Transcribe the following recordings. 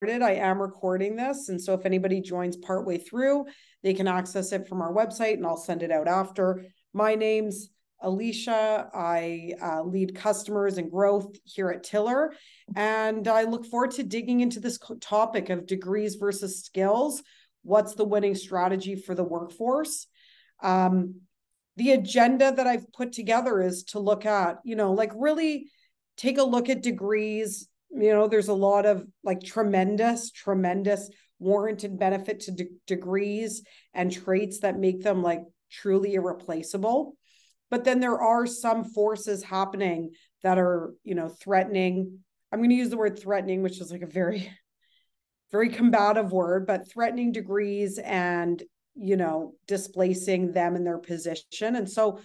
I am recording this. And so if anybody joins partway through, they can access it from our website and I'll send it out after. My name's Alicia. I lead customers and growth here at Tiller. And I look forward to digging into this topic of degrees versus skills. What's the winning strategy for the workforce? The agenda that I've put together is to look at, like really take a look at degrees. There's a lot of like tremendous warranted benefit to degrees and traits that make them like truly irreplaceable. But then there are some forces happening that are, threatening. I'm going to use the word threatening, which is like a very, very combative word, but threatening degrees and, displacing them in their position. And so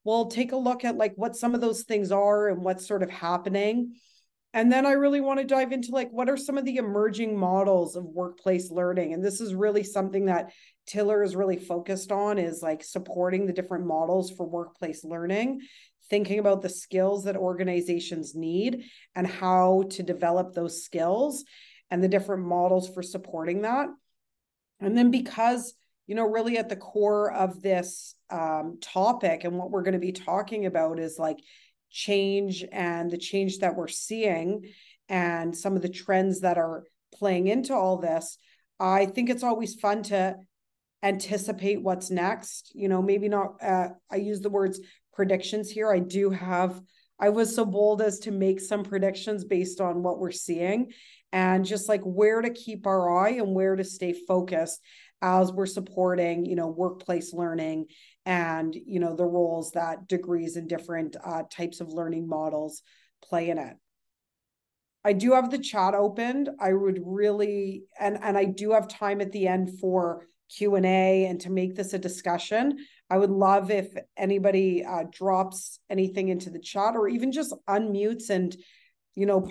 we'll take a look at like what some of those things are and what's sort of happening. And then I really want to dive into like, what are some of the emerging models of workplace learning? And this is really something that Tiller is really focused on, is like supporting the different models for workplace learning, thinking about the skills that organizations need and how to develop those skills and the different models for supporting that. And then because, really at the core of this topic and what we're going to be talking about is like change and the change that we're seeing and some of the trends that are playing into all this, I think it's always fun to anticipate what's next. Maybe not, I use the words predictions here. I was so bold as to make some predictions based on what we're seeing and just like where to keep our eye and where to stay focused as we're supporting, workplace learning and, the roles that degrees and different types of learning models play in it. I do have the chat opened. I would really, and I do have time at the end for Q&A and to make this a discussion. I would love if anybody drops anything into the chat or even just unmutes and,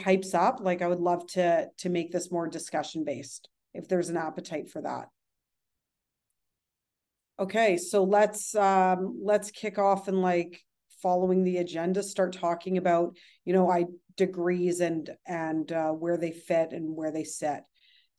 pipes up. Like I would love to make this more discussion based if there's an appetite for that. Okay, so let's kick off and like following the agenda, start talking about, degrees and where they fit and where they sit.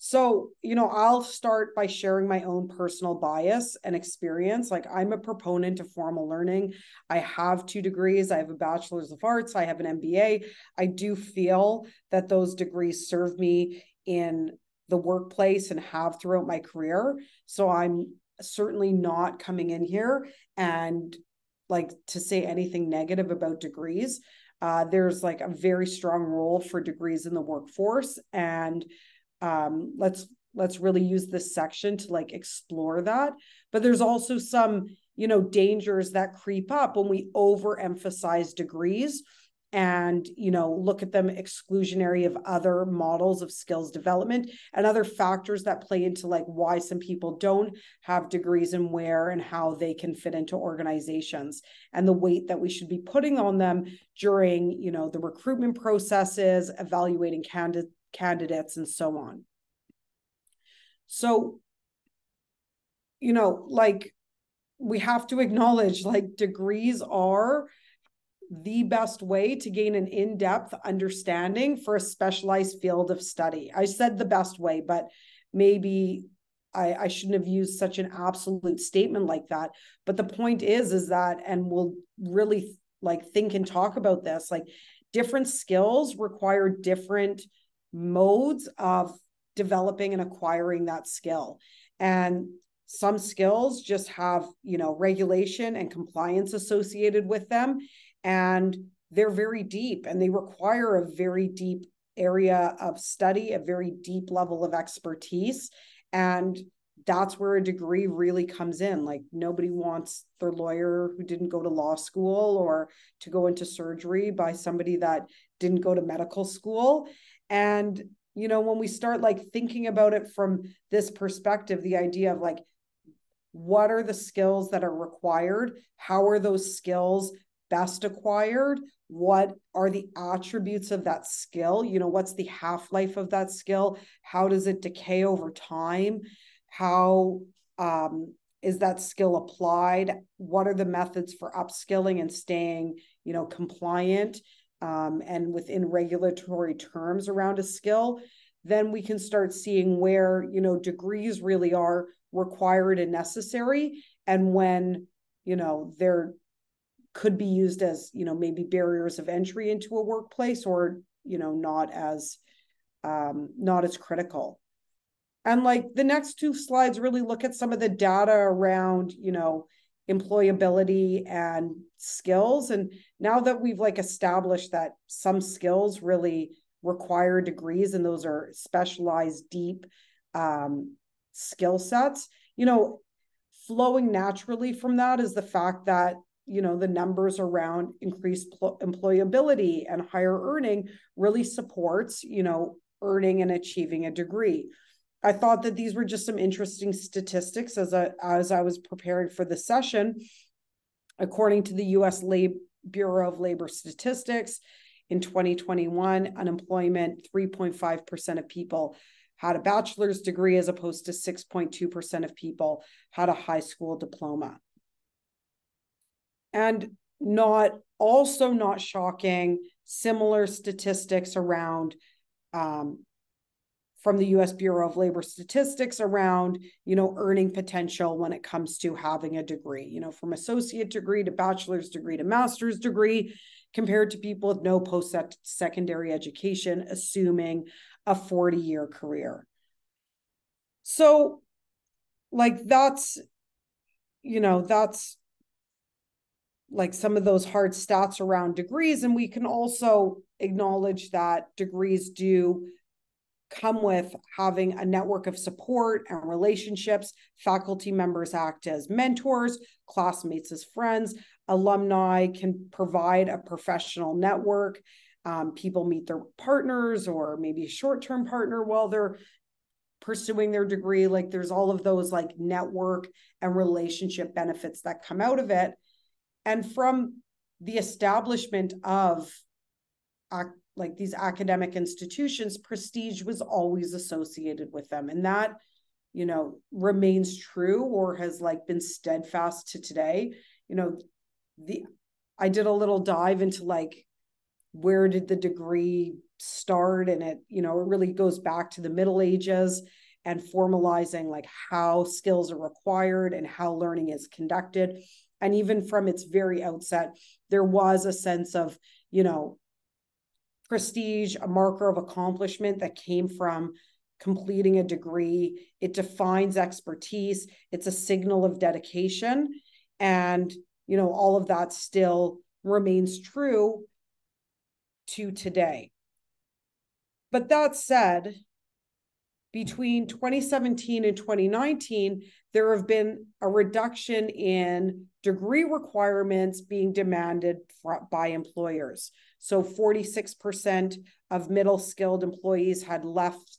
So, I'll start by sharing my own personal bias and experience. Like I'm a proponent of formal learning. I have 2 degrees. I have a bachelor's of arts. I have an MBA. I do feel that those degrees serve me in the workplace and have throughout my career. So I'm certainly not coming in here and like to say anything negative about degrees. There's like a very strong role for degrees in the workforce, and let's really use this section to like explore that. But there's also some, dangers that creep up when we overemphasize degrees and, look at them exclusionary of other models of skills development and other factors that play into like why some people don't have degrees and where and how they can fit into organizations and the weight that we should be putting on them during, the recruitment processes, evaluating candidates and so on. So, like we have to acknowledge like degrees are the best way to gain an in-depth understanding for a specialized field of study. I said the best way, but maybe I shouldn't have used such an absolute statement like that. But the point is that, and we'll really like think and talk about this, like different skills require different modes of developing and acquiring that skill. And some skills just have, regulation and compliance associated with them. And they're very deep and they require a very deep area of study, a very deep level of expertise. And that's where a degree really comes in. Like nobody wants their lawyer who didn't go to law school or to go into surgery by somebody that didn't go to medical school. And, when we start like thinking about it from this perspective, the idea of like, what are the skills that are required? How are those skills best acquired? What are the attributes of that skill? What's the half-life of that skill? How does it decay over time? How is that skill applied? What are the methods for upskilling and staying, compliant and within regulatory terms around a skill? then we can start seeing where, you know, degrees really are required and necessary, and when, you know, they're could be used as, you know, maybe barriers of entry into a workplace, or, you know, not as critical. And like the next two slides really look at some of the data around, you know, employability and skills. And now that we've like established that some skills really require degrees, and those are specialized, deep skill sets, you know, flowing naturally from that is the fact that, you know, the numbers around increased employability and higher earning really supports, you know, earning and achieving a degree. I thought that these were just some interesting statistics as I was preparing for the session. According to the U.S. Bureau of Labor Statistics, in 2021, unemployment, 3.5% of people had a bachelor's degree, as opposed to 6.2% of people had a high school diploma. And not shocking, similar statistics around from the U.S. Bureau of Labor Statistics around, you know, earning potential when it comes to having a degree, you know, from associate degree to bachelor's degree to master's degree, compared to people with no post-secondary education, assuming a 40-year career. So, like, that's, you know, that's like some of those hard stats around degrees. And we can also acknowledge that degrees do come with having a network of support and relationships. Faculty members act as mentors, classmates as friends, alumni can provide a professional network. People meet their partners, or maybe a short-term partner while they're pursuing their degree. Like there's all of those like network and relationship benefits that come out of it. And from the establishment of like these academic institutions, prestige was always associated with them. And that, you know, remains true, or has like been steadfast to today. You know, I did a little dive into like, where did the degree start? And it, you know, it really goes back to the Middle Ages and formalizing like how skills are required and how learning is conducted. And even from its very outset, there was a sense of, you know, prestige, a marker of accomplishment that came from completing a degree. It defines expertise. It's a signal of dedication. And, you know, all of that still remains true to today. But that said, between 2017 and 2019, there have been a reduction in degree requirements being demanded by employers. So 46% of middle skilled employees had left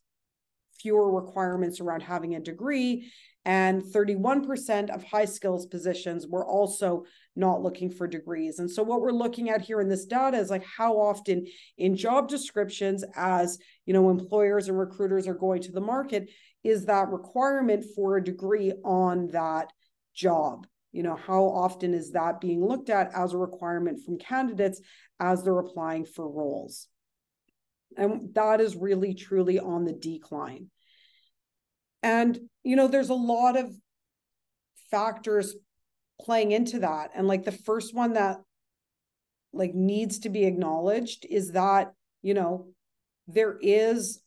fewer requirements around having a degree, and 31% of high skills positions were also not looking for degrees. And so what we're looking at here in this data is like how often in job descriptions, as you know, employers and recruiters are going to the market, is that requirement for a degree on that job. You know, how often is that being looked at as a requirement from candidates as they're applying for roles? And that is really truly on the decline. And, you know, there's a lot of factors playing into that. And like the first one that like needs to be acknowledged is that, you know, there is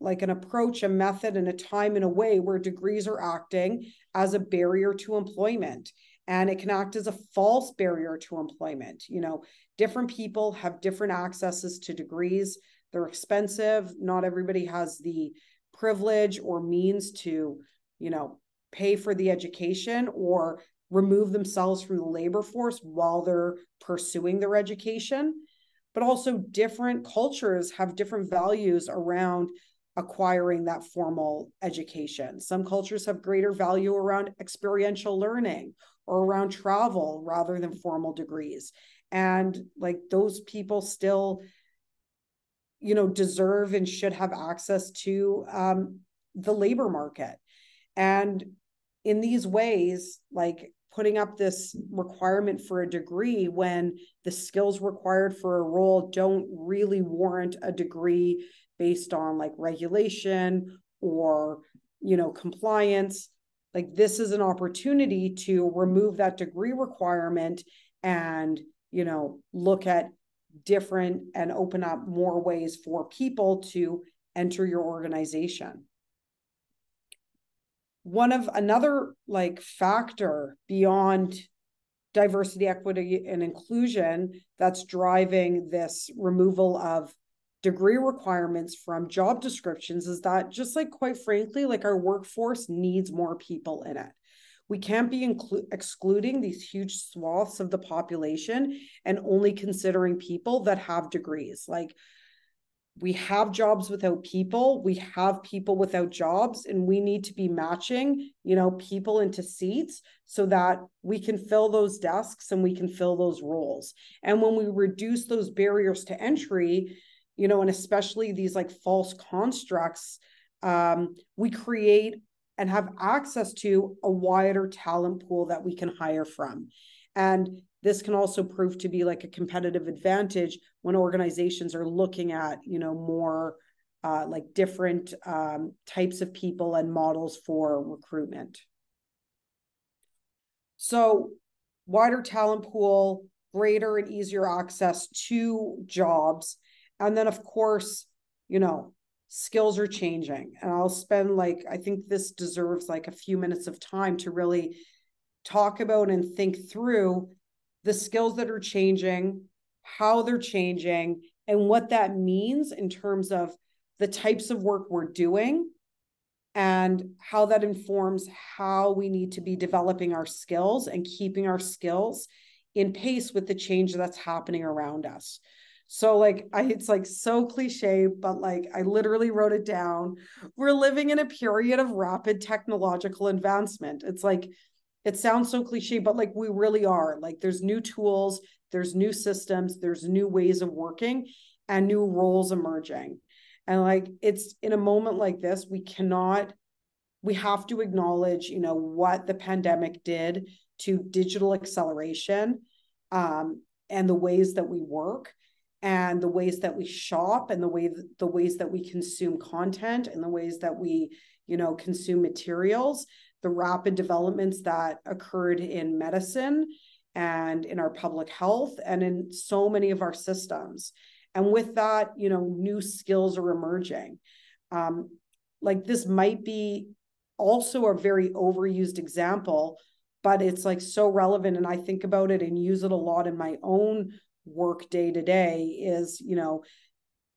like an approach, a method, and a time and a way where degrees are acting as a barrier to employment. And it can act as a false barrier to employment. You know, different people have different accesses to degrees. They're expensive. Not everybody has the privilege or means to, you know, pay for the education or remove themselves from the labor force while they're pursuing their education. But also different cultures have different values around acquiring that formal education. Some cultures have greater value around experiential learning or around travel rather than formal degrees. And like those people still, you know, deserve and should have access to the labor market. And in these ways, like putting up this requirement for a degree when the skills required for a role don't really warrant a degree based on like regulation or, you know, compliance. Like this is an opportunity to remove that degree requirement and, you know, look at different and open up more ways for people to enter your organization. Another like factor beyond diversity, equity, and inclusion that's driving this removal of degree requirements from job descriptions is that, just like, quite frankly, like our workforce needs more people in it. We can't be excluding these huge swaths of the population and only considering people that have degrees. Like, we have jobs without people, we have people without jobs, and we need to be matching, you know, people into seats so that we can fill those desks and we can fill those roles. And when we reduce those barriers to entry, you know, and especially these like false constructs, we create and have access to a wider talent pool that we can hire from. And this can also prove to be like a competitive advantage when organizations are looking at, you know, more like different types of people and models for recruitment. So wider talent pool, greater and easier access to jobs. And then, of course, you know, skills are changing. And I'll spend like, I think this deserves like a few minutes of time to really talk about and think through the skills that are changing, how they're changing, and what that means in terms of the types of work we're doing and how that informs how we need to be developing our skills and keeping our skills in pace with the change that's happening around us. So like, it's like so cliche, but like I literally wrote it down. We're living in a period of rapid technological advancement. It's like, it sounds so cliche, but like we really are. Like there's new tools, there's new systems, there's new ways of working and new roles emerging. And like, it's in a moment like this, we have to acknowledge, you know, what the pandemic did to digital acceleration, and the ways that we work and the ways that we shop and the ways that we consume content and the ways that we, you know, consume materials, the rapid developments that occurred in medicine and in our public health and in so many of our systems. And with that, you know, new skills are emerging. Like this might be also a very overused example, but it's like so relevant. And I think about it and use it a lot in my own work day to day is, you know,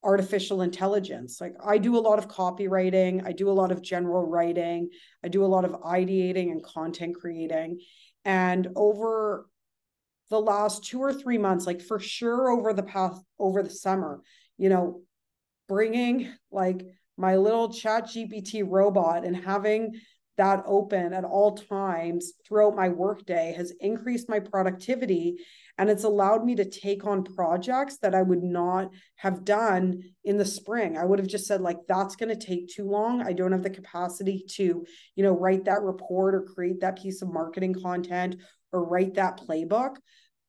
artificial intelligence. Like I do a lot of copywriting, I do a lot of general writing, I do a lot of ideating and content creating. And over the last 2 or 3 months, like for sure over the summer, you know, bringing like my little ChatGPT robot and having that open at all times throughout my workday has increased my productivity. And it's allowed me to take on projects that I would not have done in the spring. I would have just said, like, that's going to take too long. I don't have the capacity to, you know, write that report or create that piece of marketing content or write that playbook.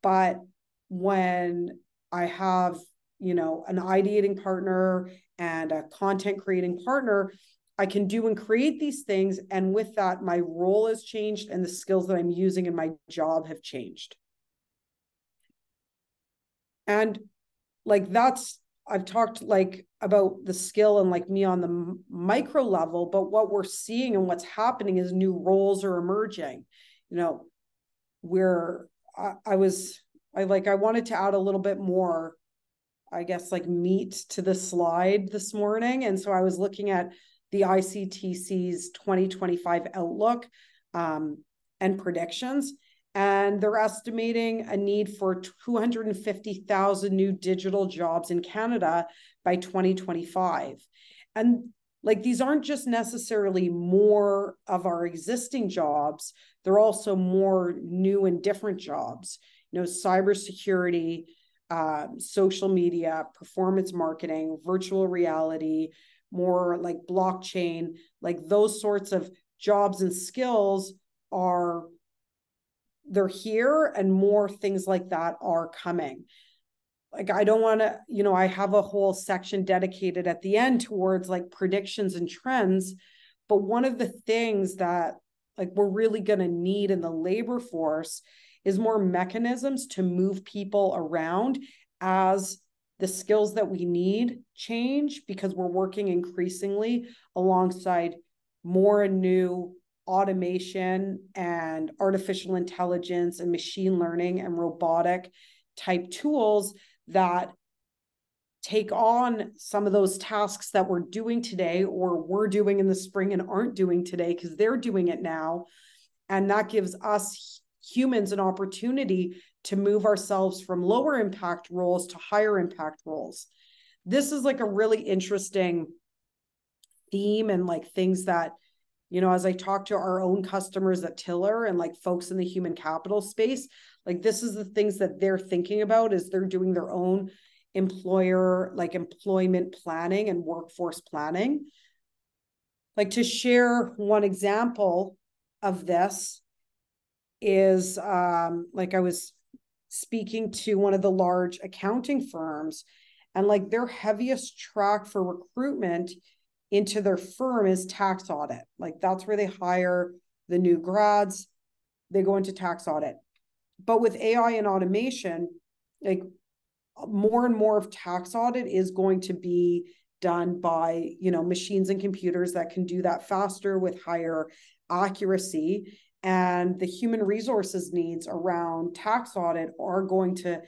But when I have, you know, an ideating partner and a content creating partner, I can do and create these things. And with that, my role has changed and the skills that I'm using in my job have changed. And like, I've talked like about the skill and like me on the micro level, but what we're seeing and what's happening is new roles are emerging. You know, I wanted to add a little bit more, I guess, like meat to the slide this morning. And so I was looking at the ICTC's 2025 outlook and predictions. And they're estimating a need for 250,000 new digital jobs in Canada by 2025. And like, these aren't just necessarily more of our existing jobs, they're also more new and different jobs. You know, cybersecurity, social media, performance marketing, virtual reality, more like blockchain, like those sorts of jobs and skills they're here, and more things like that are coming. like, I don't want to, I have a whole section dedicated at the end towards like predictions and trends. But one of the things that like we're really going to need in the labor force is more mechanisms to move people around as the skills that we need change, because we're working increasingly alongside more and new automation and artificial intelligence and machine learning and robotic type tools that take on some of those tasks that we're doing today or we're doing in the spring and aren't doing today because they're doing it now. And that gives us humans an opportunity to move ourselves from lower impact roles to higher impact roles. This is like a really interesting theme, and like things that, as I talk to our own customers at Tiller and like folks in the human capital space, like this is the things that they're thinking about as they're doing their own employment planning and workforce planning. Like, to share one example of this is like I was speaking to one of the large accounting firms, and like their heaviest track for recruitment into their firm is tax audit. Like that's where they hire the new grads, they go into tax audit. But with AI and automation, like more and more of tax audit is going to be done by, machines and computers that can do that faster with higher accuracy. And the human resources needs around tax audit are going to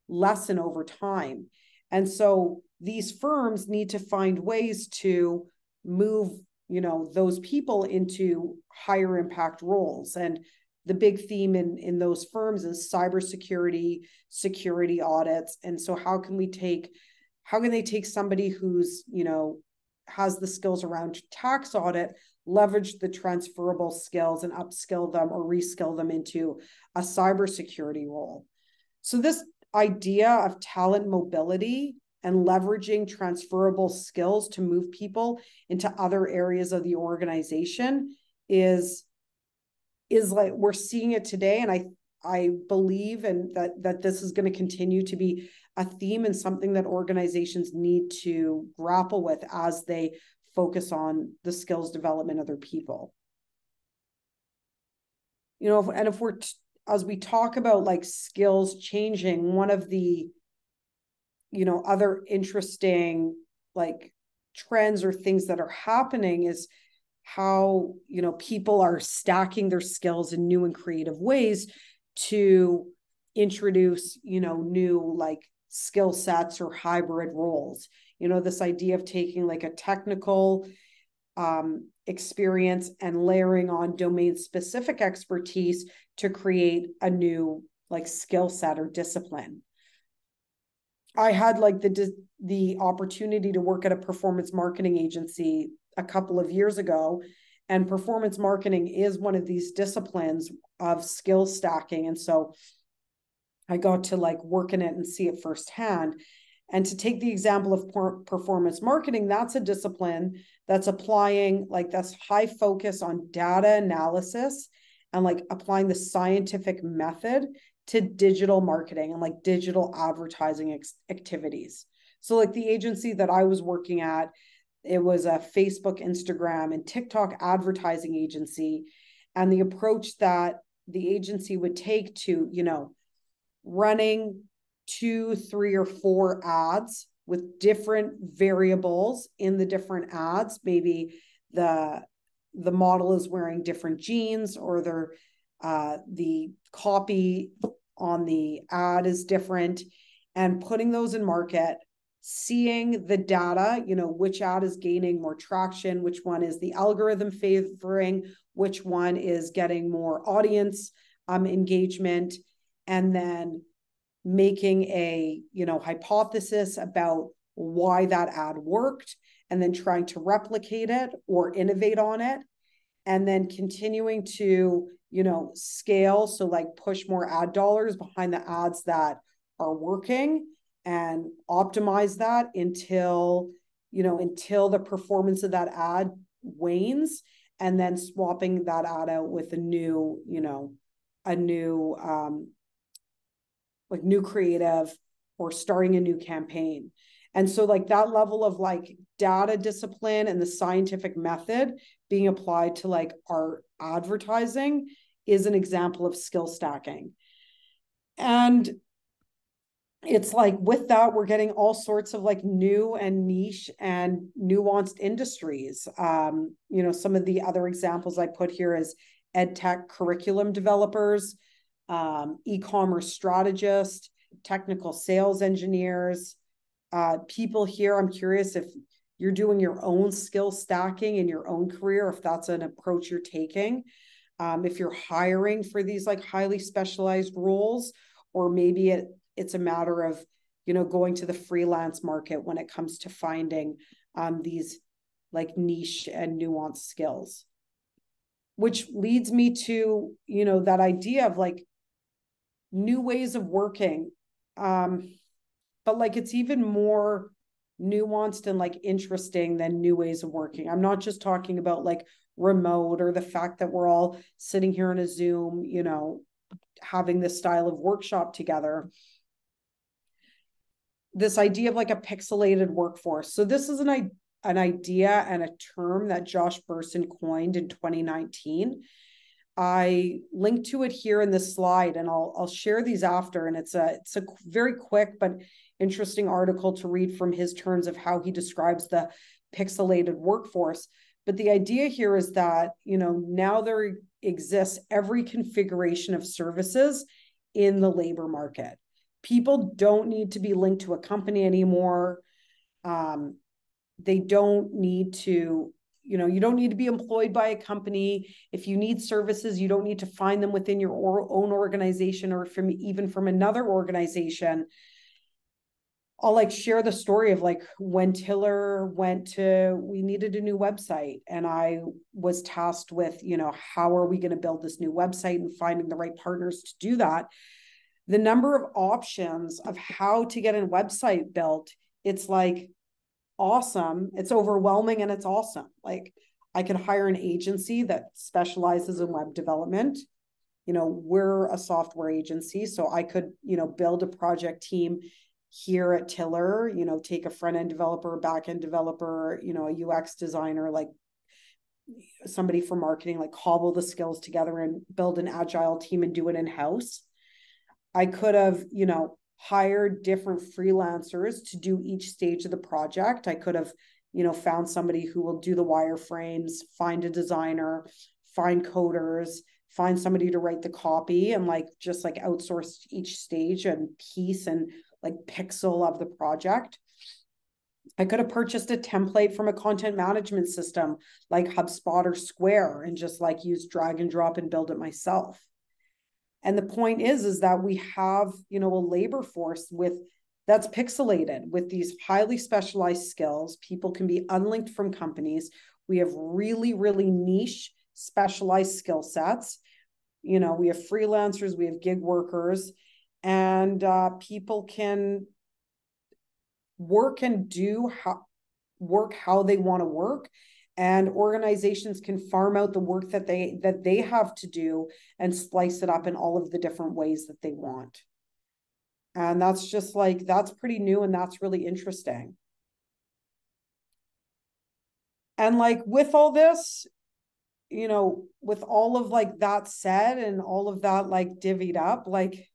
lessen over time. And so these firms need to find ways to move, those people into higher impact roles. And the big theme in those firms is cybersecurity, security audits. And so how can they take somebody who's, has the skills around tax audit, leverage the transferable skills and upskill them or reskill them into a cybersecurity role? So this idea of talent mobility and leveraging transferable skills to move people into other areas of the organization is like, we're seeing it today. And I believe that this is going to continue to be a theme and something that organizations need to grapple with as they focus on the skills development of their people. And if we're as we talk about like skills changing, one of the other interesting like trends or things that are happening is how people are stacking their skills in new and creative ways to introduce new like skill sets or hybrid roles. This idea of taking like a technical experience and layering on domain specific expertise to create a new like skill set or discipline. I had like the opportunity to work at a performance marketing agency a couple of years ago, and performance marketing is one of these disciplines of skill stacking. And so I got to like work in it and see it firsthand. And to take the example of performance marketing, that's a discipline that's applying like that's high focus on data analysis and like applying the scientific method to digital marketing and like digital advertising activities. So like the agency that I was working at, it was a Facebook, Instagram, and TikTok advertising agency. And the approach that the agency would take to, running 2, 3, or 4 ads with different variables in the different ads. Maybe the model is wearing different jeans, or the copy on the ad is different, and putting those in market, seeing the data, which ad is gaining more traction, which one is the algorithm favoring, which one is getting more audience engagement, and then making a hypothesis about why that ad worked, and then trying to replicate it or innovate on it, and then continuing to scale, so like push more ad dollars behind the ads that are working and optimize that until the performance of that ad wanes, and then swapping that ad out with a new creative or starting a new campaign. And so like that level of like data discipline and the scientific method being applied to like our advertising is an example of skill stacking. And it's like with that, we're getting all sorts of like new and niche and nuanced industries. Some of the other examples I put here is ed tech curriculum developers, e-commerce strategists, technical sales engineers, people here. I'm curious if you're doing your own skill stacking in your own career, if that's an approach you're taking, if you're hiring for these like highly specialized roles, or maybe it's a matter of, going to the freelance market when it comes to finding these like niche and nuanced skills. Which leads me to, that idea of like new ways of working. But like it's even more nuanced and like interesting than new ways of working. I'm not just talking about like remote or the fact that we're all sitting here in a Zoom, having this style of workshop together. This idea of like a pixelated workforce. So this is an idea and a term that Josh Bersin coined in 2019. I linked to it here in this slide, and I'll share these after. And it's a very quick but interesting article to read from his terms of how he describes the pixelated workforce. But the idea here is that, now there exists every configuration of services in the labor market. People don't need to be linked to a company anymore. They don't need to, you don't need to be employed by a company. If you need services, you don't need to find them within your own organization or even from another organization. I'll like share the story of like when Tiller we needed a new website, and I was tasked with, how are we going to build this new website and finding the right partners to do that. The number of options of how to get a website built, it's like awesome. It's overwhelming and it's awesome. Like I could hire an agency that specializes in web development. We're a software agency, so I could, build a project team here at Tiller, take a front-end developer, back-end developer, a UX designer, like somebody for marketing, like cobble the skills together and build an agile team and do it in-house. I could have, hired different freelancers to do each stage of the project. I could have, found somebody who will do the wireframes, find a designer, find coders, find somebody to write the copy, and like just like outsource each stage and piece and like pixel of the project. I could have purchased a template from a content management system like HubSpot or Square and just like use drag and drop and build it myself. And the point is that we have, a labor force that's pixelated with these highly specialized skills. People can be unlinked from companies. We have really, really niche specialized skill sets. We have freelancers, we have gig workers, and people can work and work how they want to work. And organizations can farm out the work that they have to do and slice it up in all of the different ways that they want. And that's just like, that's pretty new, and that's really interesting. And like with all this, with all of like that said and all of that like divvied up, like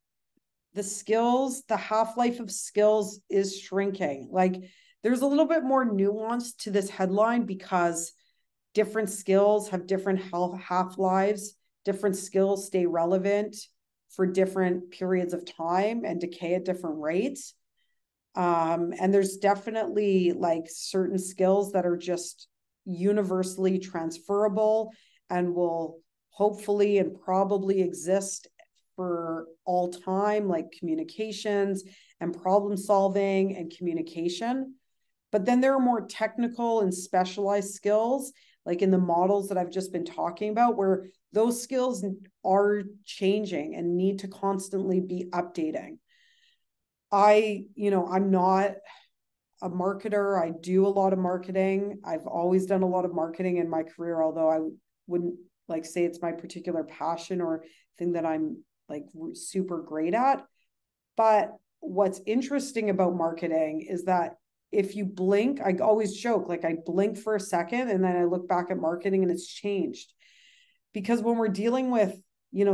the half-life of skills is shrinking. Like there's a little bit more nuance to this headline because different skills have different half-lives. Different skills stay relevant for different periods of time and decay at different rates. And there's definitely like certain skills that are just universally transferable and will hopefully and probably exist for all time, like communications and problem solving and communication. But then there are more technical and specialized skills, like in the models that I've just been talking about, where those skills are changing and need to constantly be updating. I'm not a marketer. I do a lot of marketing. I've always done a lot of marketing in my career, although I wouldn't like say it's my particular passion or thing that I'm like super great at. But what's interesting about marketing is that if you blink, I always joke, like I blink for a second and then I look back at marketing and it's changed. Because when we're dealing with,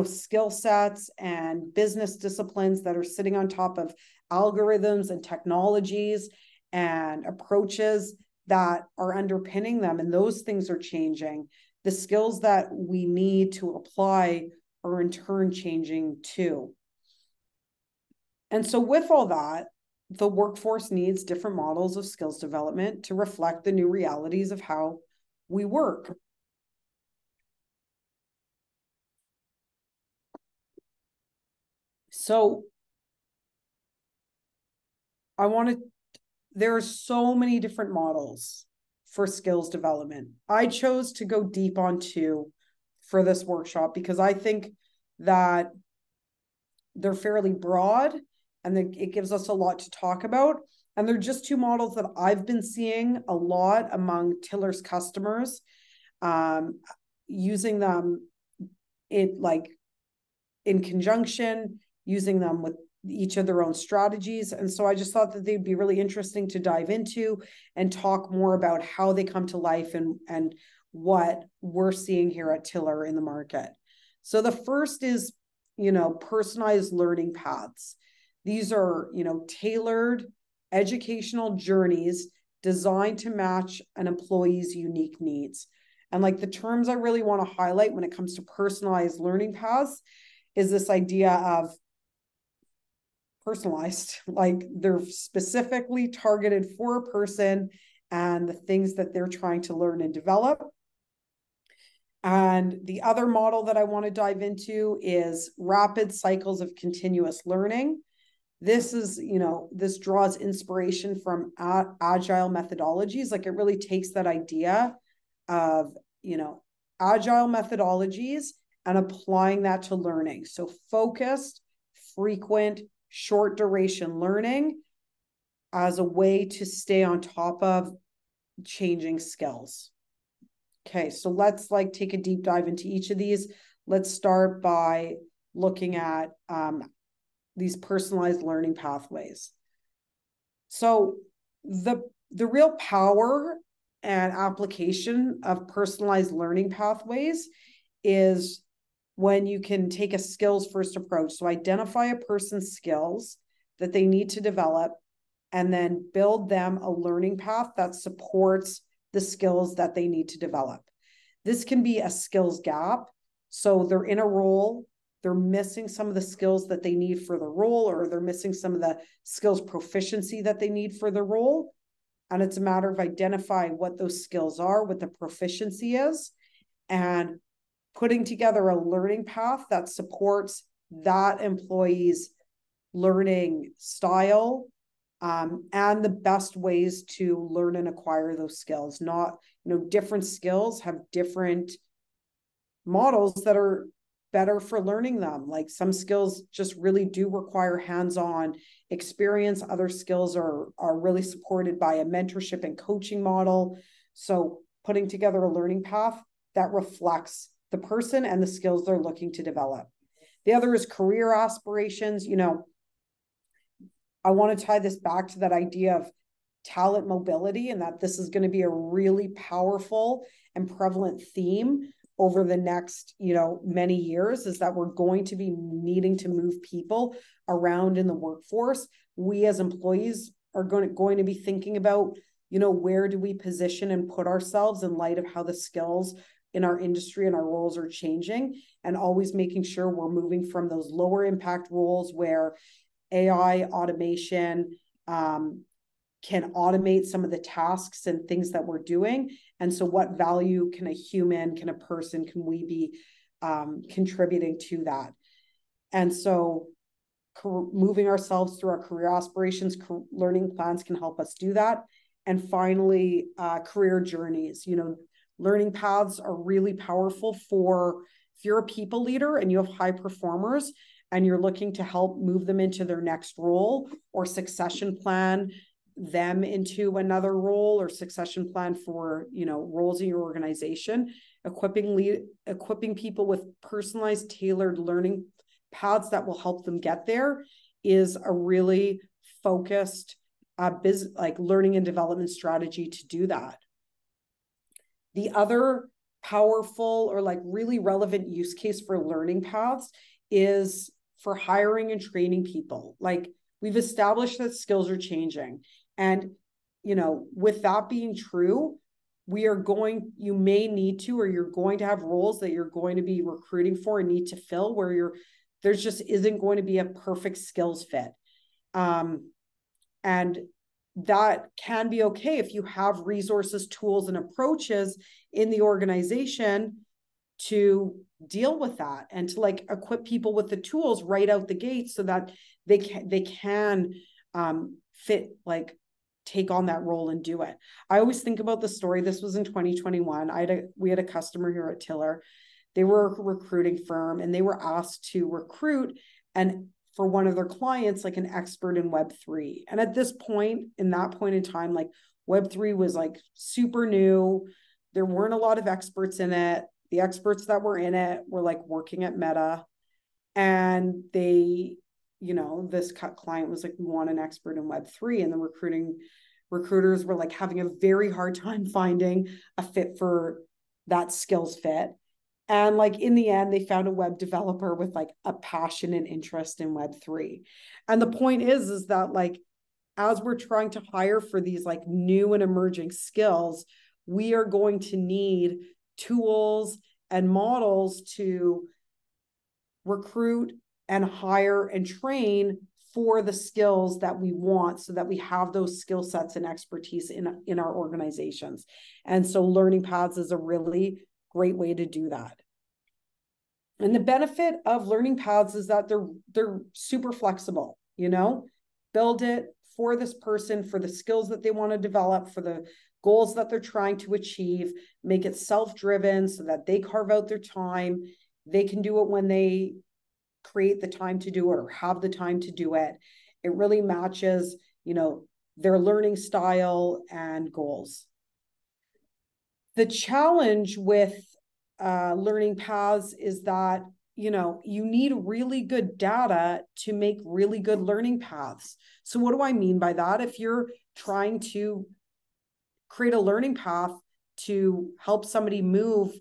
skill sets and business disciplines that are sitting on top of algorithms and technologies and approaches that are underpinning them, and those things are changing, the skills that we need to apply are in turn changing too. And so with all that, the workforce needs different models of skills development to reflect the new realities of how we work. So there are so many different models for skills development. I chose to go deep on two for this workshop because I think that they're fairly broad and it gives us a lot to talk about. And they're just two models that I've been seeing a lot among Tiller's customers, using them in conjunction, using them with each of their own strategies. And so I just thought that they'd be really interesting to dive into and talk more about how they come to life and what we're seeing here at Tiller in the market. So the first is, personalized learning paths. These are, tailored educational journeys designed to match an employee's unique needs. And like the terms I really want to highlight when it comes to personalized learning paths is this idea of personalized, like they're specifically targeted for a person and the things that they're trying to learn and develop. And the other model that I want to dive into is rapid cycles of continuous learning. This is, this draws inspiration from agile methodologies. Like it really takes that idea of, agile methodologies and applying that to learning. So focused, frequent, short duration learning as a way to stay on top of changing skills. Okay, so let's take a deep dive into each of these. Let's start by looking at these personalized learning pathways. So the real power and application of personalized learning pathways is when you can take a skills first approach. So identify a person's skills that they need to develop and then build them a learning path that supports the skills that they need to develop. This can be a skills gap. So they're in a role, they're missing some of the skills that they need for the role, or they're missing some of the skills proficiency that they need for the role. And it's a matter of identifying what those skills are, what the proficiency is, and putting together a learning path that supports that employee's learning style, and the best ways to learn and acquire those skills. Not, different skills have different models that are better for learning them. Like some skills just really do require hands-on experience. Other skills are really supported by a mentorship and coaching model. So putting together a learning path that reflects the person and the skills they're looking to develop. The other is career aspirations. I want to tie this back to that idea of talent mobility, and that this is going to be a really powerful and prevalent theme over the next, many years, is that we're going to be needing to move people around in the workforce. We as employees are going to be thinking about, where do we position and put ourselves in light of how the skills in our industry and our roles are changing, and always making sure we're moving from those lower impact roles where AI automation can automate some of the tasks and things that we're doing. And so what value can a person, can we be contributing to that? And so moving ourselves through our career aspirations, learning plans can help us do that. And finally, career journeys. Learning paths are really powerful if you're a people leader and you have high performers and you're looking to help move them into their next role, or succession plan them into another role, or succession plan for, roles in your organization. Equipping people with personalized, tailored learning paths that will help them get there is a really focused like learning and development strategy to do that. The other powerful or like really relevant use case for learning paths is for hiring and training people. Like we've established that skills are changing. And, you know, with that being true, you may need to, or you're going to have roles that you're going to be recruiting for and need to fill where there's just isn't going to be a perfect skills fit. And that can be okay if you have resources, tools, and approaches in the organization to deal with that and to like equip people with the tools right out the gate so that they can fit, like take on that role and do it. I always think about the story. This was in 2021. We had a customer here at Tiller. They were a recruiting firm and they were asked to recruit and for one of their clients, like an expert in Web3. And at this point, in that point in time, like Web3 was like super new. There weren't a lot of experts in it. The experts that were in it were like working at Meta. And they, you know, this client was like, we want an expert in Web3. And the recruiters were like having a very hard time finding a fit for that skills fit. And like in the end, they found a web developer with like a passion and interest in Web3. And the point is that like, as we're trying to hire for these like new and emerging skills, we are going to need tools and models to recruit and hire and train for the skills that we want so that we have those skill sets and expertise in our organizations. And so learning paths is a really great way to do that. And the benefit of learning paths is that they're super flexible, you know, build it for this person, for the skills that they want to develop, for the goals that they're trying to achieve, make it self-driven so that they carve out their time. They can do it when they create the time to do it or have the time to do it. It really matches, you know, their learning style and goals. The challenge with learning paths is that, you know, you need really good data to make really good learning paths. So what do I mean by that? If you're trying to create a learning path to help somebody move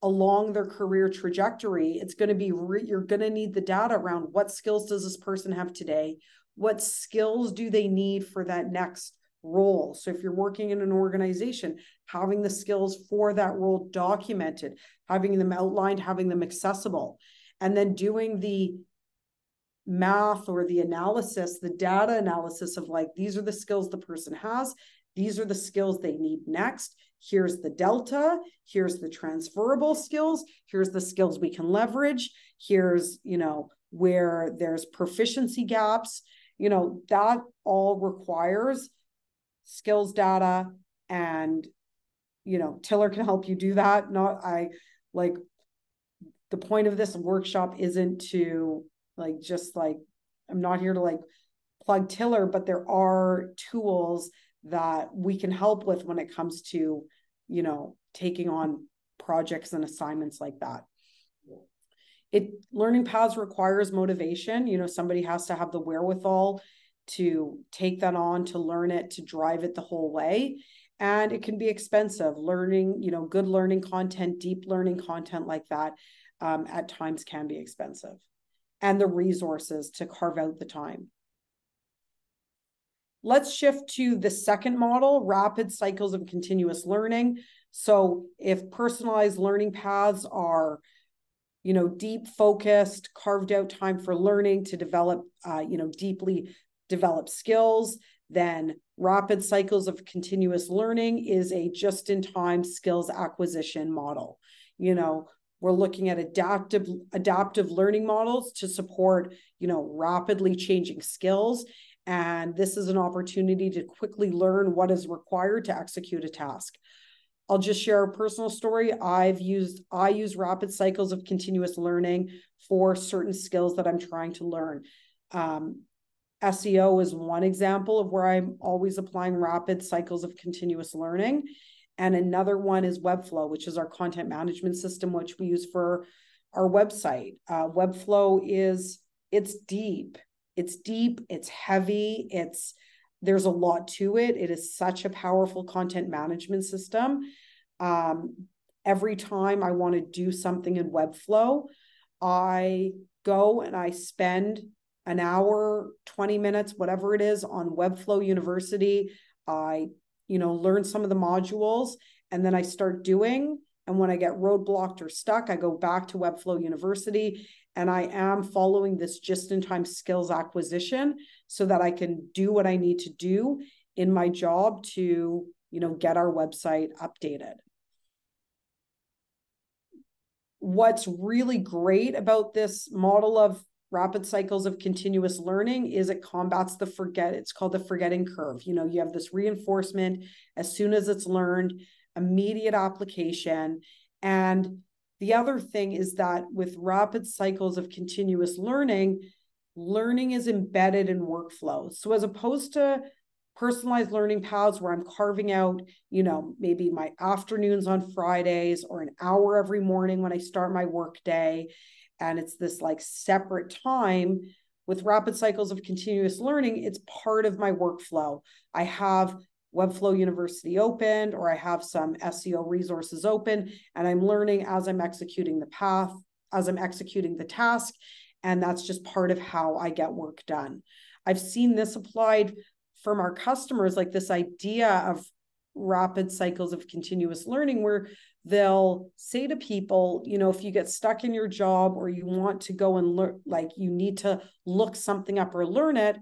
along their career trajectory, it's going to be, you're going to need the data around what skills does this person have today? What skills do they need for that next role? So if you're working in an organization, having the skills for that role documented, having them outlined, having them accessible, and then doing the math or the analysis, the data analysis of like, these are the skills the person has, these are the skills they need next. Here's the delta, here's the transferable skills, here's the skills we can leverage, here's, you know, where there's proficiency gaps, you know, that all requires skills data. And, you know, Tiller can help you do that. The point of this workshop isn't to like, just like, I'm not here to like plug Tiller, but there are tools that we can help with when it comes to, you know, taking on projects and assignments like that. Learning paths requires motivation. You know, somebody has to have the wherewithal to take that on, to learn it, to drive it the whole way. And it can be expensive. Learning, you know, good learning content, deep learning content like that at times can be expensive. And the resources to carve out the time. Let's shift to the second model, rapid cycles of continuous learning. So if personalized learning paths are, you know, deep focused, carved out time for learning to develop, you know, deeply develop skills, then rapid cycles of continuous learning is a just-in-time skills acquisition model. You know, we're looking at adaptive learning models to support, you know, rapidly changing skills. And this is an opportunity to quickly learn what is required to execute a task. I'll just share a personal story. I use rapid cycles of continuous learning for certain skills that I'm trying to learn. SEO is one example of where I'm always applying rapid cycles of continuous learning. And another one is Webflow, which is our content management system, which we use for our website. Webflow it's deep. It's deep, it's heavy, there's a lot to it. It is such a powerful content management system. Every time I want to do something in Webflow, I go and I spend an hour, 20 minutes, whatever it is, on Webflow University. I, learn some of the modules, and then I start doing. And when I get roadblocked or stuck, I go back to Webflow University, and I am following this just-in-time skills acquisition so that I can do what I need to do in my job to, get our website updated. What's really great about this model of rapid cycles of continuous learning is it combats it's called the forgetting curve. You have this reinforcement as soon as it's learned, immediate application. And the other thing is that with rapid cycles of continuous learning is embedded in workflow. So as opposed to personalized learning paths where I'm carving out, maybe my afternoons on Fridays or an hour every morning when I start my work day, and it's this like separate time. With rapid cycles of continuous learning, it's part of my workflow. I have Webflow University opened, or I have some SEO resources open, and I'm learning as I'm executing the task. And that's just part of how I get work done. I've seen this applied from our customers, like this idea of rapid cycles of continuous learning, where they'll say to people, if you get stuck in your job or you want to go and learn, like you need to look something up or learn it,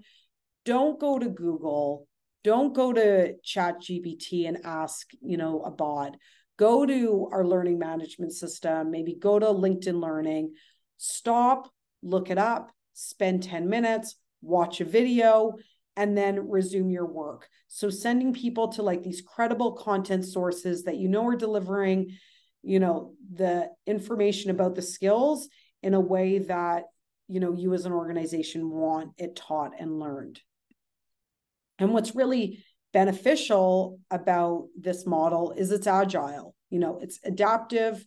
don't go to Google, don't go to ChatGPT and ask, a bot. Go to our learning management system, maybe go to LinkedIn Learning, stop, look it up, spend 10 minutes, watch a video, and then resume your work. So sending people to like these credible content sources that are delivering, the information about the skills in a way that, you as an organization want it taught and learned. And what's really beneficial about this model is it's agile. It's adaptive.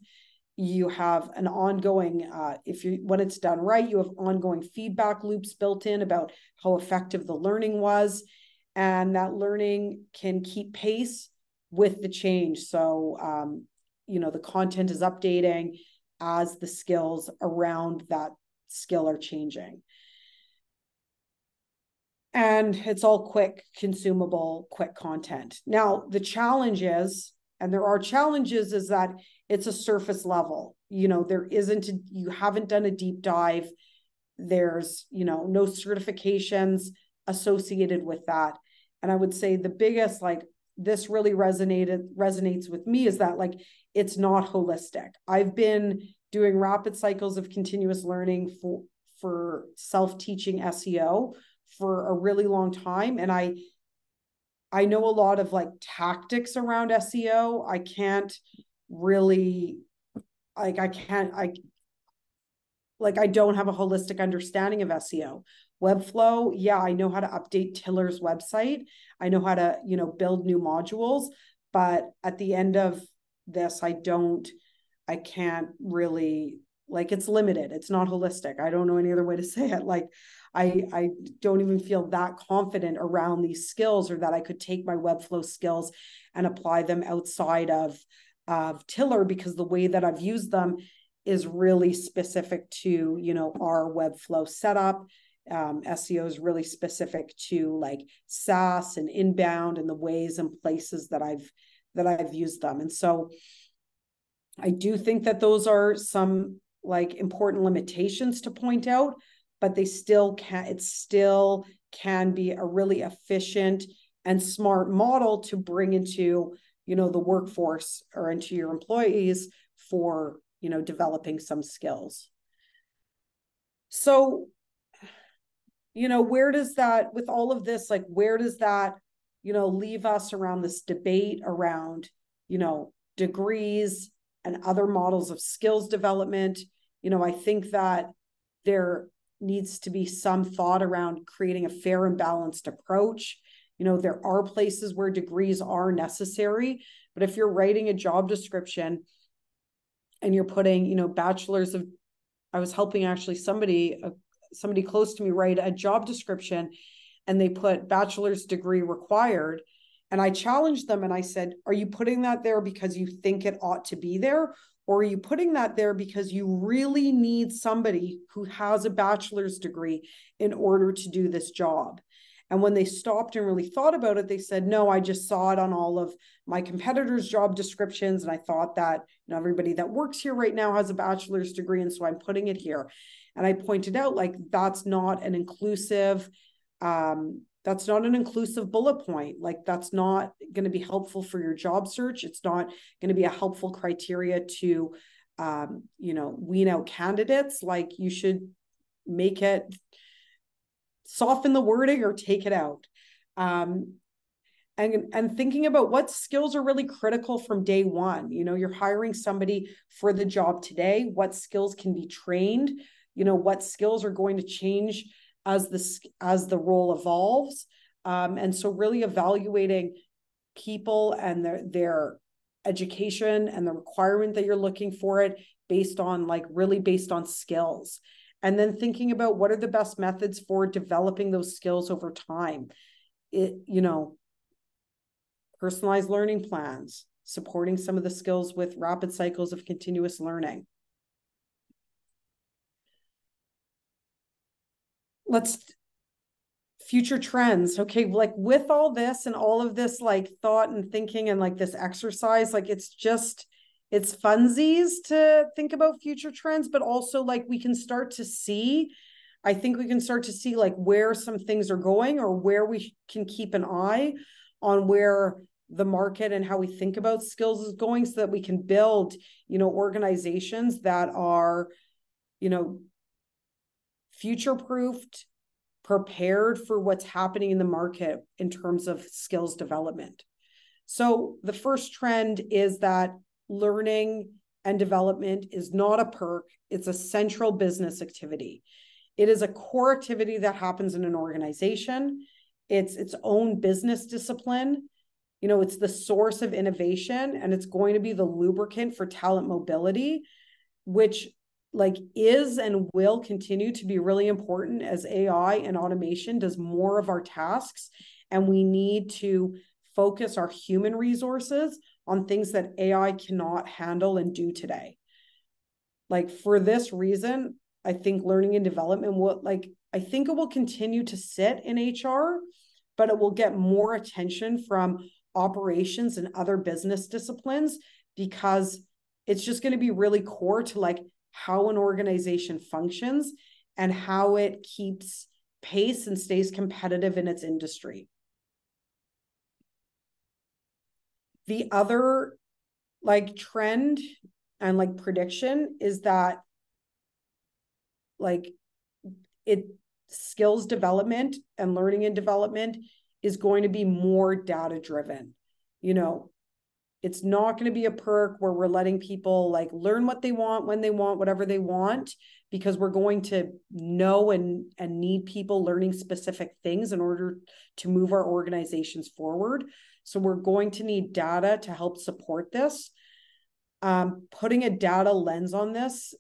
You have an ongoing, when it's done right, you have ongoing feedback loops built in about how effective the learning was, and that learning can keep pace with the change. So, the content is updating as the skills around that skill are changing. And it's all quick, consumable, quick content. Now, the challenge is, and there are challenges, is that it's a surface level. You haven't done a deep dive. There's, no certifications associated with that. And I would say the biggest, like, this really resonates with me is that, like, it's not holistic. I've been doing rapid cycles of continuous learning for self-teaching SEO for a really long time. And I know a lot of like tactics around SEO. I can't really, I don't have a holistic understanding of SEO. Webflow, yeah, I know how to update Tiller's website. I know how to, build new modules, but at the end of this, I can't really, like, it's limited. It's not holistic. I don't know any other way to say it. Like, I don't even feel that confident around these skills, or that I could take my Webflow skills and apply them outside of Tiller, because the way that I've used them is really specific to, our Webflow setup. SEO is really specific to like SaaS and inbound and the ways and places that I've used them. And so I do think that those are some like important limitations to point out, but it still can be a really efficient and smart model to bring into, the workforce or into your employees for, developing some skills. So, where does that, with all of this, like, where does that, leave us around this debate around, degrees and other models of skills development? I think that there needs to be some thought around creating a fair and balanced approach. There are places where degrees are necessary, but if you're writing a job description and you're putting, bachelor's of, I was helping actually somebody somebody close to me write a job description and they put bachelor's degree required. And I challenged them and I said, are you putting that there because you think it ought to be there? Or are you putting that there because you really need somebody who has a bachelor's degree in order to do this job? And when they stopped and really thought about it, they said, no, I just saw it on all of my competitors' job descriptions. And I thought that, you know, everybody that works here right now has a bachelor's degree. And so I'm putting it here. And I pointed out, like, that's not an inclusive bullet point. Like, that's not going to be helpful for your job search. It's not going to be a helpful criteria to, wean out candidates. Like, you should make it, soften the wording or take it out. And thinking about what skills are really critical from day one. You know, you're hiring somebody for the job today. What skills can be trained? You know, what skills are going to change as the role evolves. And so really evaluating people and their education and the requirement that you're looking for it based on skills. And then thinking about what are the best methods for developing those skills over time. Personalized learning plans, supporting some of the skills with rapid cycles of continuous learning. Future trends. Okay, like with all this and all of this like thought and thinking and like this exercise, like it's funsies to think about future trends, but also like I think we can start to see like where some things are going or where we can keep an eye on where the market and how we think about skills is going so that we can build, organizations that are, future-proofed, prepared for what's happening in the market in terms of skills development. So the first trend is that learning and development is not a perk. It's a central business activity. It is a core activity that happens in an organization. It's its own business discipline. It's the source of innovation, and it's going to be the lubricant for talent mobility, which is and will continue to be really important as AI and automation does more of our tasks. And we need to focus our human resources on things that AI cannot handle and do today. For this reason, I think learning and development I think it will continue to sit in HR, but it will get more attention from operations and other business disciplines because it's just going to be really core to how an organization functions and how it keeps pace and stays competitive in its industry. The other trend and prediction is that skills development and learning and development is going to be more data driven. It's not going to be a perk where we're letting people learn what they want, when they want, whatever they want, because we're going to know and need people learning specific things in order to move our organizations forward. So we're going to need data to help support this. Putting a data lens on this,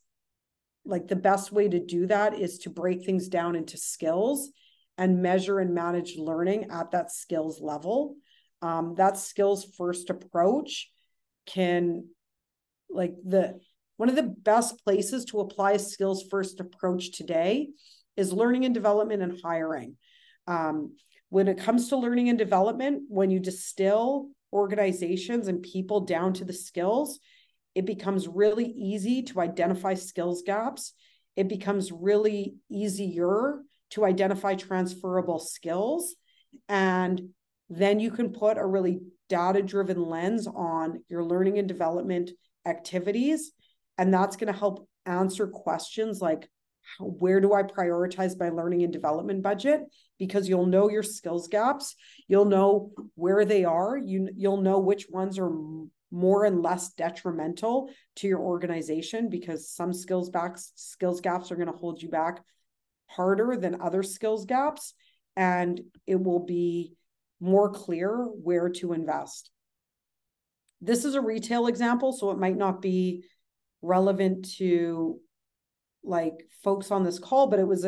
the best way to do that is to break things down into skills and measure and manage learning at that skills level. That skills first approach can one of the best places to apply a skills first approach today is learning and development and hiring. When it comes to learning and development, when you distill organizations and people down to the skills, it becomes really easy to identify skills gaps. It becomes really easier to identify transferable skills. And then you can put a really data-driven lens on your learning and development activities. And that's going to help answer questions like, where do I prioritize my learning and development budget? Because you'll know your skills gaps. You'll know where they are. You'll know which ones are more and less detrimental to your organization, because some skills gaps are going to hold you back harder than other skills gaps. And it will be more clear where to invest. This is a retail example, so it might not be relevant to like folks on this call, but it was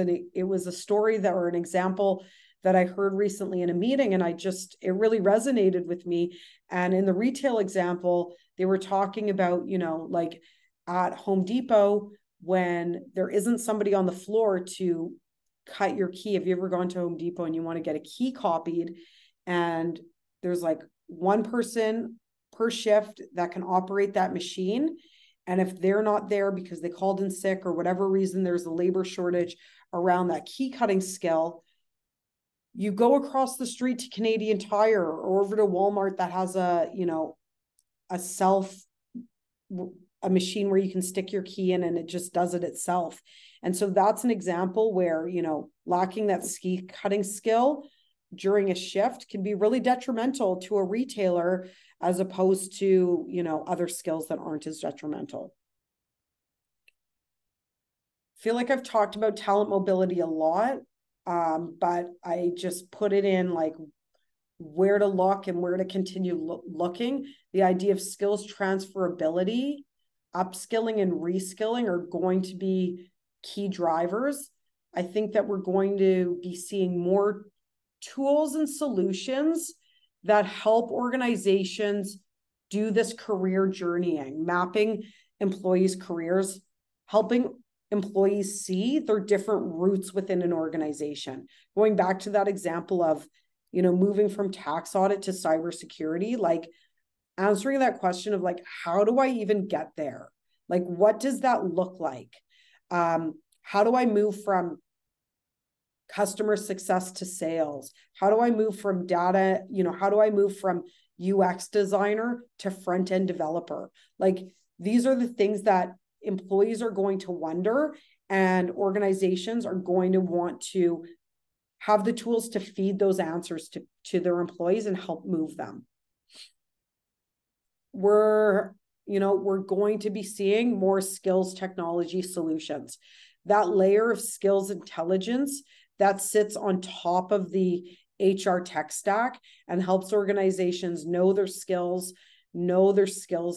a story that, or an example that I heard recently in a meeting, and it really resonated with me. And in the retail example, they were talking about, like at Home Depot, when there isn't somebody on the floor to cut your key. Have you ever gone to Home Depot and you want to get a key copied, and there's like one person per shift that can operate that machine? And if they're not there because they called in sick or whatever reason, there's a labor shortage around that key cutting skill. You go across the street to Canadian Tire or over to Walmart that has a machine where you can stick your key in and it just does it itself. And so that's an example where, lacking that key cutting skill during a shift can be really detrimental to a retailer, as opposed to, other skills that aren't as detrimental. I feel like I've talked about talent mobility a lot, but I just put it in like where to look and where to continue looking. The idea of skills transferability, upskilling and reskilling are going to be key drivers. I think that we're going to be seeing more tools and solutions that help organizations do this career journeying, mapping employees' careers, helping employees see their different routes within an organization. Going back to that example of, moving from tax audit to cybersecurity, like answering that question of like, how do I even get there? Like, what does that look like? How do I move from customer success to sales? How do I move from data? How do I move from UX designer to front-end developer? Like, these are the things that employees are going to wonder, and organizations are going to want to have the tools to feed those answers to their employees and help move them. We're going to be seeing more skills technology solutions. That layer of skills intelligence that sits on top of the HR tech stack and helps organizations know their skills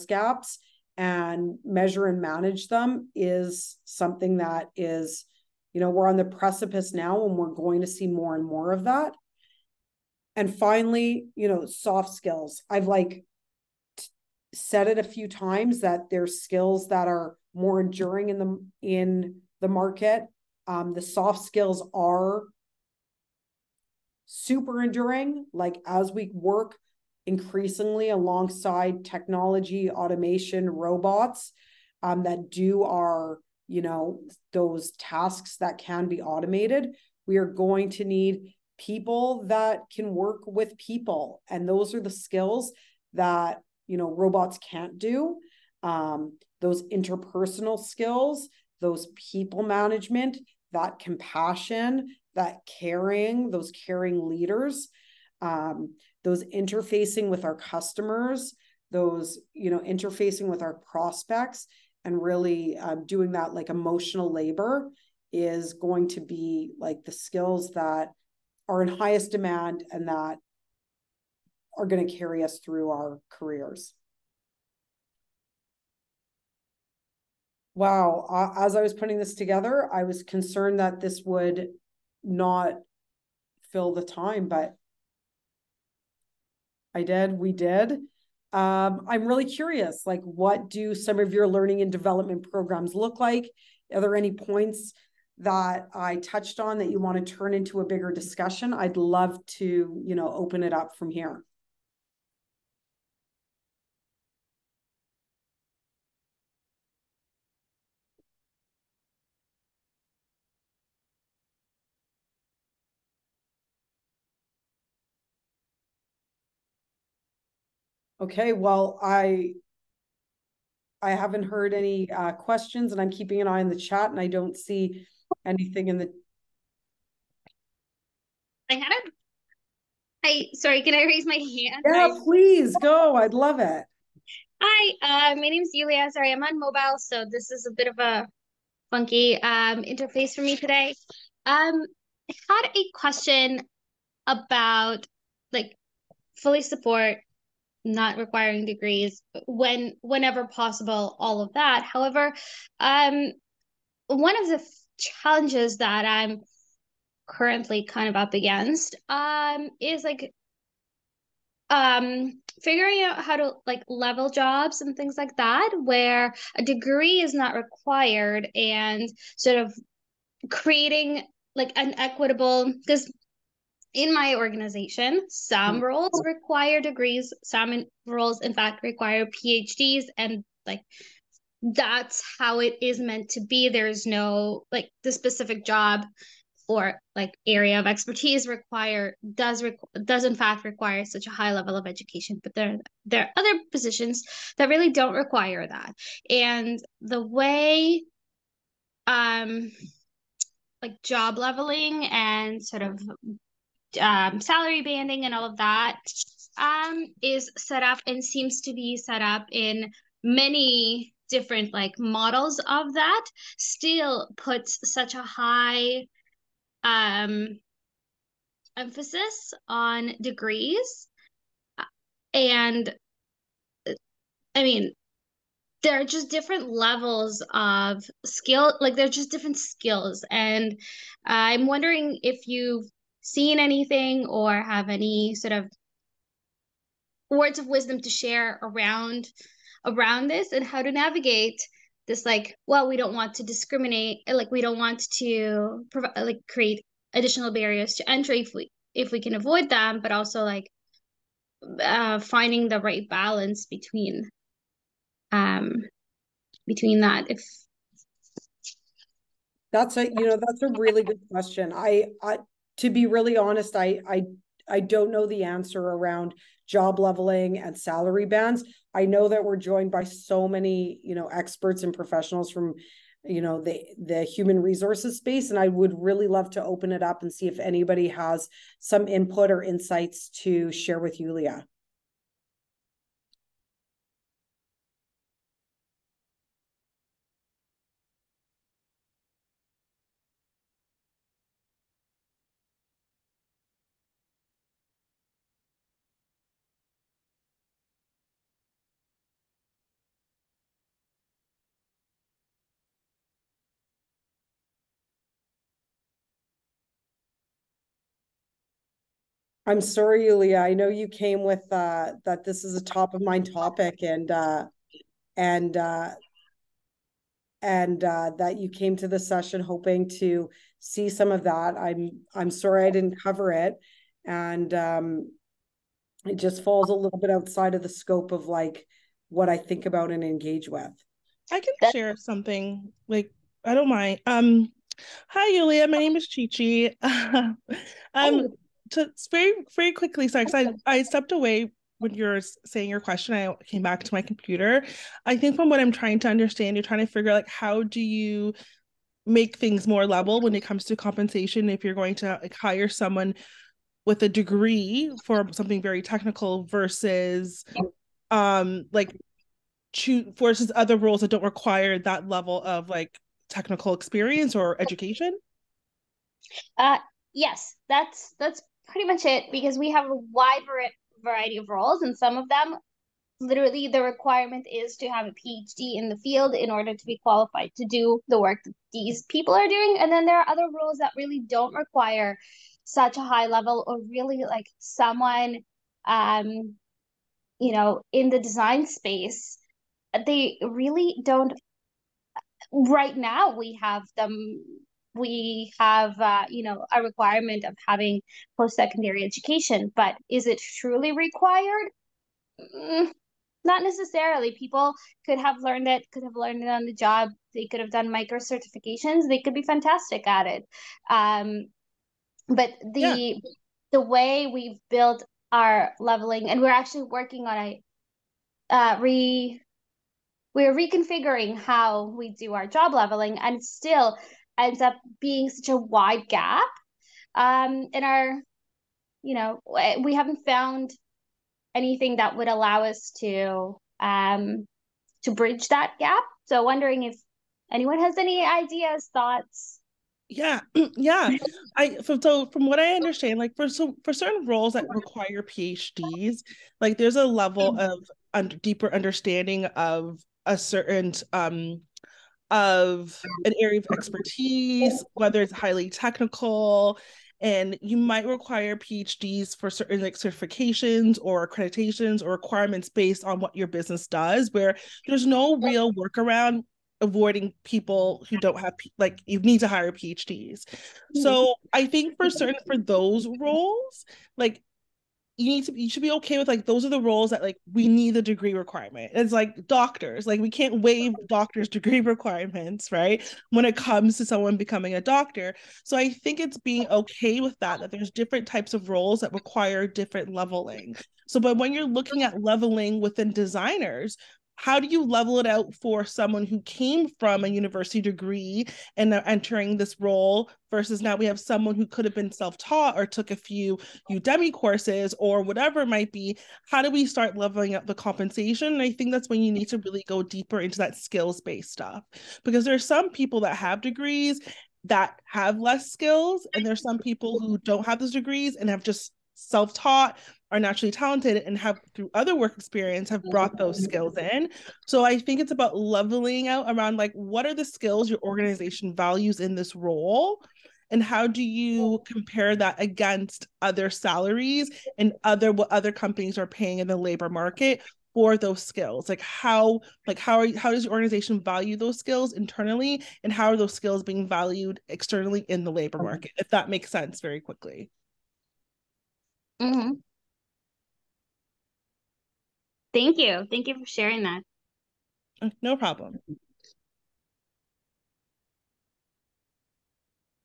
gaps, and measure and manage them is something that is, we're on the precipice now, and we're going to see more and more of that. And finally, soft skills. I've said it a few times that there's skills that are more enduring in the market. The soft skills are super enduring. Like, as we work increasingly alongside technology, automation, robots that do our, those tasks that can be automated, we are going to need people that can work with people. And those are the skills that, robots can't do. Those interpersonal skills, those people management, that compassion, that caring, those caring leaders, those interfacing with our customers, those, interfacing with our prospects, and really doing that like emotional labor is going to be like the skills that are in highest demand and that are going to carry us through our careers. Wow. As I was putting this together, I was concerned that this would not fill the time, but we did. I'm really curious, like, what do some of your learning and development programs look like? Are there any points that I touched on that you want to turn into a bigger discussion? I'd love to, open it up from here. Okay, well, I haven't heard any questions, and I'm keeping an eye on the chat, and I don't see anything in the. Sorry, can I raise my hand? Yeah, please go. I'd love it. Hi, my name's Yulia. Sorry, I'm on mobile, so this is a bit of a funky interface for me today. I had a question about like fully support, not requiring degrees whenever possible, all of that. However, one of the challenges that I'm currently kind of up against is like figuring out how to like level jobs and things like that, where a degree is not required, and sort of creating like an equitable, because in my organization, some roles require degrees, some roles in fact require PhDs, and like that's how it is meant to be. There's no like the specific job or like area of expertise does in fact require such a high level of education, but there are other positions that really don't require that. And the way like job leveling and sort of salary banding and all of that is set up and seems to be set up in many different like models of that, still puts such a high emphasis on degrees. And I mean, there are just different levels of skill, like they're just different skills. And I'm wondering if you've seen anything or have any sort of words of wisdom to share around this and how to navigate this, like, well, we don't want to discriminate, like we don't want to provide like create additional barriers to entry if we can avoid them, but also like finding the right balance um between that. If That's a really good question. I to be really honest, I don't know the answer around job leveling and salary bands. I know that we're joined by so many, experts and professionals from, the human resources space, and I would really love to open it up and see if anybody has some input or insights to share with Yulia. I'm sorry, Yulia. I know you came with that this is a top of mind topic, and that you came to the session hoping to see some of that. I'm sorry I didn't cover it, and it just falls a little bit outside of the scope of like what I think about and engage with. I can share something. Like, I don't mind. Hi, Yulia. My name is Chi Chi. To very, very quickly, sorry, because I stepped away when you were saying your question. I came back to my computer. I think from what I'm trying to understand, you're trying to figure out like how do you make things more level when it comes to compensation if you're going to like hire someone with a degree for something very technical versus like versus other roles that don't require that level of like technical experience or education? Yes, that's pretty much it, because we have a wide variety of roles, and some of them literally the requirement is to have a PhD in the field in order to be qualified to do the work that these people are doing. And then there are other roles that really don't require such a high level, or really like someone in the design space, they really don't. Right now we have a requirement of having post-secondary education, but is it truly required? Not necessarily. People could have learned it on the job. They could have done micro certifications. They could be fantastic at it. But the way we've built our leveling, and we're actually working on we're reconfiguring how we do our job leveling, and it still ends up being such a wide gap. In our, we haven't found anything that would allow us to bridge that gap. So wondering if anyone has any ideas, thoughts. Yeah. So from what I understand, like for certain roles that require PhDs, like there's a level of deeper understanding of a certain of an area of expertise, whether it's highly technical, and you might require PhDs for certain like certifications or accreditations or requirements based on what your business does, where there's no real workaround avoiding people who don't have like you need to hire PhDs. So I think for those roles, like you should be okay with like those are the roles that like we need the degree requirement. It's like doctors, like we can't waive doctors' degree requirements, right? When it comes to someone becoming a doctor. So I think it's being okay with that there's different types of roles that require different leveling. So, but when you're looking at leveling within designers, how do you level it out for someone who came from a university degree and they're entering this role versus now we have someone who could have been self-taught or took a few Udemy courses or whatever it might be? How do we start leveling up the compensation? And I think that's when you need to really go deeper into that skills-based stuff, because there's some people that have degrees that have less skills, and there's some people who don't have those degrees and have just self-taught, are naturally talented, and have through other work experience have brought those skills in. So I think it's about leveling out around like what are the skills your organization values in this role, and how do you compare that against other salaries and what other companies are paying in the labor market for those skills. How does your organization value those skills internally, and how are those skills being valued externally in the labor market, if that makes sense very quickly. Mm-hmm. Thank you. Thank you for sharing that. No problem.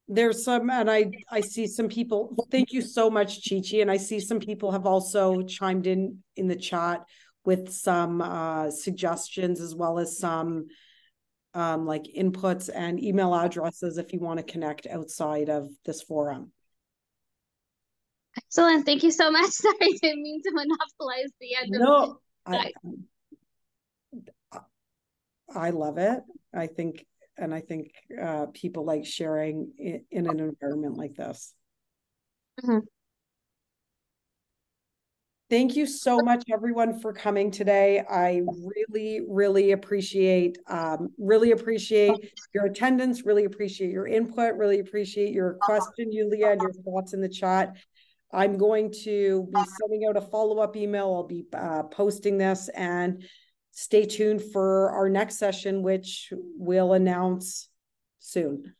There's some, and I see some people, thank you so much, Chi-Chi. And I see some people have also chimed in the chat with some suggestions, as well as some like inputs and email addresses if you want to connect outside of this forum. Excellent. Thank you so much. Sorry, I didn't mean to monopolize the end. No, I love it. I think people like sharing in an environment like this. Mm-hmm. Thank you so much, everyone, for coming today. I really appreciate your attendance, really appreciate your input, really appreciate your question, Yulia, and your thoughts in the chat. I'm going to be sending out a follow-up email. I'll be posting this, and stay tuned for our next session, which we'll announce soon.